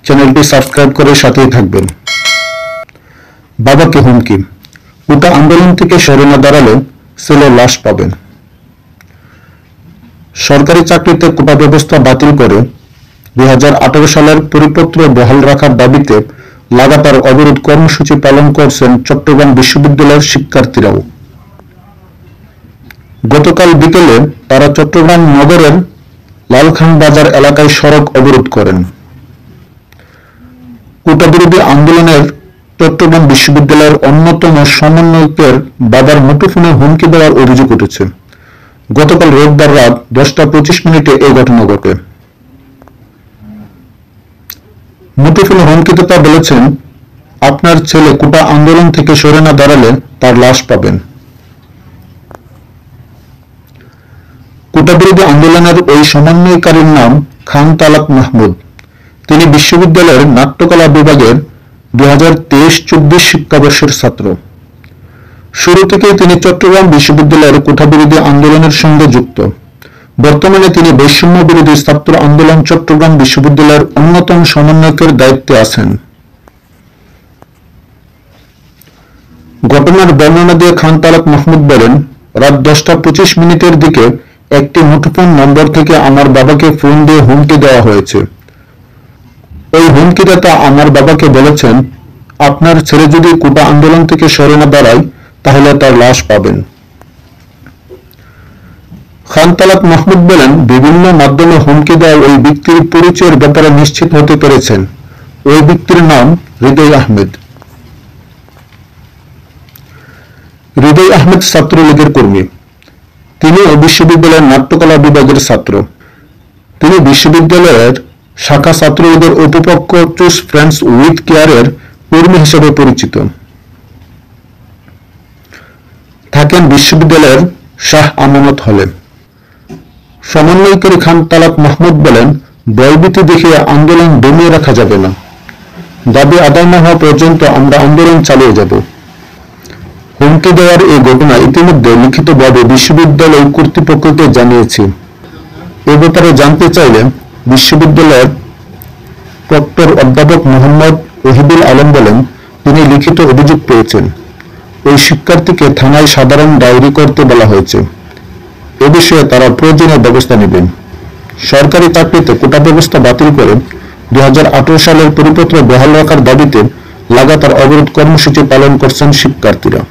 চ্যানেলটি সাবস্ক্রাইব করে সাথেই থাকবেন। বাবাকে হুমকি, কোটা আন্দোলন থেকে সরে না দাঁড়ালে ছেলের লাশ পাবেন। সরকারি চাকরিতে কোটা ব্যবস্থা বাতিল করে 2018 সালের পরিপত্র বহাল রাখার দাবিতে লাগাতার অবরোধ কর্মসূচি পালন করছেন চট্টগ্রাম বিশ্ববিদ্যালয়ের শিক্ষার্থীরাও। গতকাল বিকেলে তারা চট্টগ্রাম নগরের লালখান বাজার এলাকায় সড়ক অবরোধ করেন। কোটা বিরোধী আন্দোলনের চট্টগ্রাম বিশ্ববিদ্যালয়ের অন্যতম সমন্বয়কের বাবার মুঠোফোনে হুমকি দেওয়ার অভিযোগ উঠেছে। গতকাল রোববার রাত 10:25 এই ঘটনা ঘটে। মুঠোফোনে হুমকিদাতা বলেছেন, আপনার ছেলে কোটা আন্দোলন থেকে সরে না দাঁড়ালে তার লাশ পাবেন। কোটা বিরোধী আন্দোলনের ওই সমন্বয়কারীর নাম খান তালাত মাহমুদ। তিনি বিশ্ববিদ্যালয়ের নাট্যকলা বিভাগের 2023-24 শিক্ষাবর্ষের ছাত্র। শুরু থেকেই তিনি চট্টগ্রাম বিশ্ববিদ্যালয়ের কোটা বিরোধী আন্দোলনের সঙ্গে যুক্ত। বর্তমানে তিনি বৈষম্য বিরোধী ছাত্র আন্দোলন চট্টগ্রাম বিশ্ববিদ্যালয়ের অন্যতম সমন্বয়কের দায়িত্বে আছেন। ঘটনার বর্ণনা দিয়ে খান তালাত মাহমুদ বলেন, রাত 10:25 দিকে একটি মুঠোফোন নম্বর থেকে আমার বাবাকে ফোন দিয়ে হুমকি দেওয়া হয়েছে। ওই হুমকিদাতা আমার বাবাকে বলেছেন, আপনার ছেলে যদি কোটা আন্দোলন থেকে সরে না দাঁড়ায় তাহলে তার লাশ পাবেন। খান তালাত মাহমুদ বলেন, বিভিন্ন মাধ্যমে হুমকি দেওয়া ওই ব্যক্তির পরিচয়ের ব্যাপারে নিশ্চিত হতে পেরেছেন। ওই ব্যক্তির নাম হৃদয় আহমেদ। হৃদয় আহমেদ ছাত্রলীগের কর্মী। তিনিও বিশ্ববিদ্যালয়ের নাট্যকলা বিভাগের ছাত্র। তিনি বিশ্ববিদ্যালয়ের শাখা ছাত্রলীগের উপপক্ষ চুজ ফ্রেন্ডস উইথ কেয়ারের কর্মী হিসেবে পরিচিত। থাকেন বিশ্ববিদ্যালয়ের শাহ আমানত হলে। সমন্বয়কারী খান তালাত মাহমুদ বলেন, ভয়ভীতি দেখিয়ে আন্দোলন দমিয়ে রাখা যাবে না। দাবি আদায় না হওয়া পর্যন্ত আমরা আন্দোলন চালিয়ে যাব। হুমকি দেওয়ার এই ঘটনা ইতিমধ্যে লিখিতভাবে বিশ্ববিদ্যালয় কর্তৃপক্ষকে জানিয়েছি। এ ব্যাপারে জানতে চাইলে বিশ্ববিদ্যালয়ের প্রক্টর অধ্যাপক মোহাম্মদ ওহিদুল আলম বলেন, তিনি লিখিত অভিযোগ পেয়েছেন। ওই শিক্ষার্থীকে থানায় সাধারণ ডায়েরি করতে বলা হয়েছে। এ বিষয়ে তারা প্রয়োজনীয় ব্যবস্থা নেবেন। সরকারি চাকরিতে কোটা ব্যবস্থা বাতিল করে 2018 সালের পরিপত্র বহাল রাখার দাবিতে লাগাতার অবরোধ কর্মসূচি পালন করছেন শিক্ষার্থীরা।